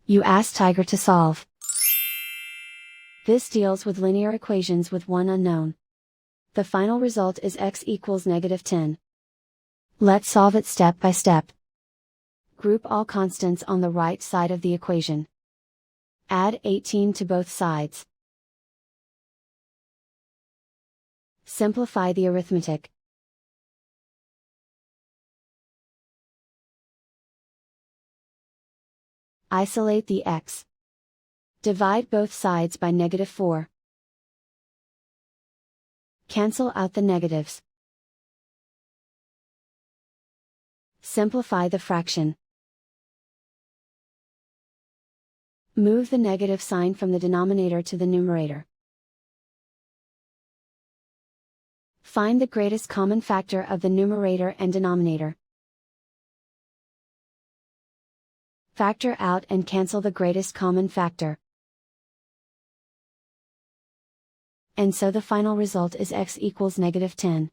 You ask Tiger to solve. This deals with linear equations with one unknown. The final result is x equals -10. Let's solve it step by step. Group all constants on the right side of the equation. Add 18 to both sides. Simplify the arithmetic. Isolate the x. Divide both sides by -4. Cancel out the negatives. Simplify the fraction. Move the negative sign from the denominator to the numerator. Find the greatest common factor of the numerator and denominator. Factor out and cancel the greatest common factor. And so the final result is x equals -10.